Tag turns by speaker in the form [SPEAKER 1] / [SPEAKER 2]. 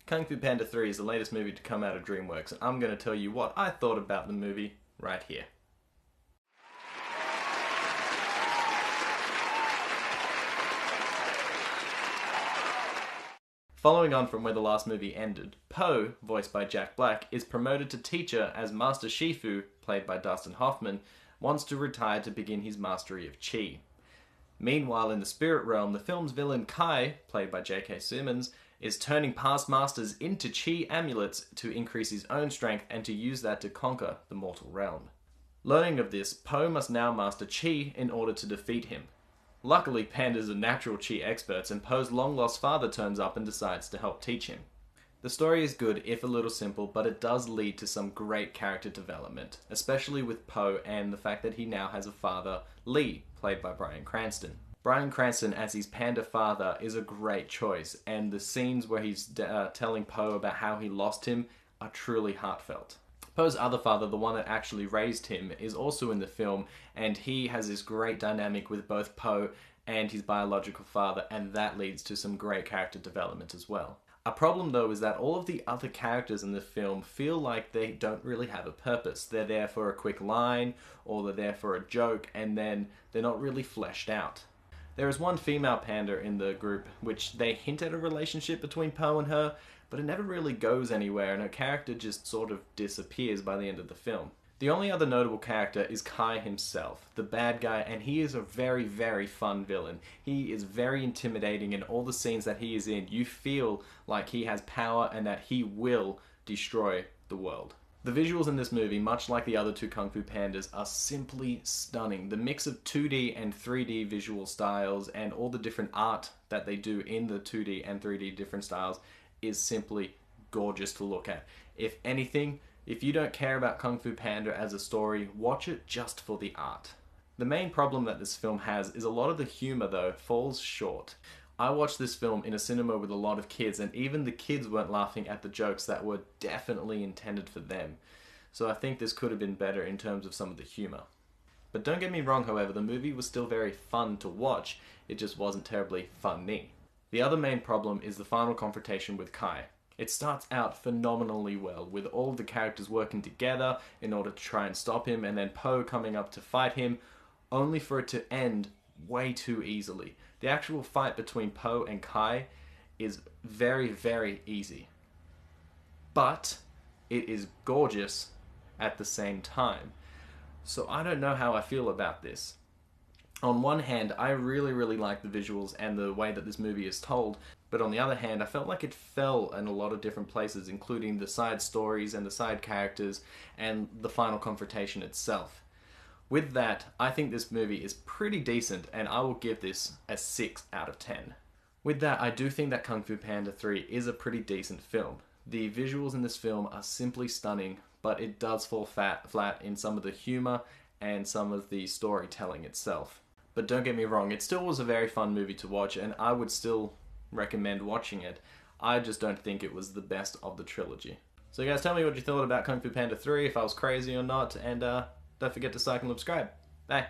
[SPEAKER 1] Kung Fu Panda 3 is the latest movie to come out of DreamWorks, and I'm going to tell you what I thought about the movie right here. Following on from where the last movie ended, Po, voiced by Jack Black, is promoted to teacher as Master Shifu, played by Dustin Hoffman, wants to retire to begin his mastery of Chi. Meanwhile, in the spirit realm, the film's villain Kai, played by J.K. Simmons, is turning past masters into Chi amulets to increase his own strength and to use that to conquer the mortal realm. Learning of this, Po must now master Chi in order to defeat him. Luckily, pandas are natural Chi experts, and Po's long-lost father turns up and decides to help teach him. The story is good, if a little simple, but it does lead to some great character development, especially with Po and the fact that he now has a father, Lee, played by Bryan Cranston. Bryan Cranston as his panda father is a great choice, and the scenes where he's telling Po about how he lost him are truly heartfelt. Po's other father, the one that actually raised him, is also in the film, and he has this great dynamic with both Po and his biological father, and that leads to some great character development as well. A problem though is that all of the other characters in the film feel like they don't really have a purpose. They're there for a quick line, or they're there for a joke, and then they're not really fleshed out. There is one female panda in the group which they hint at a relationship between Po and her, but it never really goes anywhere, and her character just sort of disappears by the end of the film. The only other notable character is Kai himself, the bad guy, and he is a very, very fun villain. He is very intimidating, and all the scenes that he is in, you feel like he has power and that he will destroy the world. The visuals in this movie, much like the other two Kung Fu Pandas, are simply stunning. The mix of 2D and 3D visual styles and all the different art that they do in the 2D and 3D different styles is simply gorgeous to look at. If anything, if you don't care about Kung Fu Panda as a story, watch it just for the art. The main problem that this film has is a lot of the humor, though, falls short. I watched this film in a cinema with a lot of kids, and even the kids weren't laughing at the jokes that were definitely intended for them. So I think this could have been better in terms of some of the humor. But don't get me wrong, however, the movie was still very fun to watch, it just wasn't terribly funny. The other main problem is the final confrontation with Kai. It starts out phenomenally well, with all of the characters working together in order to try and stop him, and then Po coming up to fight him, only for it to end way too easily. The actual fight between Po and Kai is very, very easy. But it is gorgeous at the same time. So I don't know how I feel about this. On one hand, I really, really like the visuals and the way that this movie is told, but on the other hand, I felt like it fell in a lot of different places, including the side stories and the side characters and the final confrontation itself. With that, I think this movie is pretty decent, and I will give this a 6 out of 10. With that, I do think that Kung Fu Panda 3 is a pretty decent film. The visuals in this film are simply stunning, but it does fall flat in some of the humor and some of the storytelling itself. But don't get me wrong, it still was a very fun movie to watch, and I would still recommend watching it. I just don't think it was the best of the trilogy. So guys, tell me what you thought about Kung Fu Panda 3, if I was crazy or not, and don't forget to like and subscribe. Bye.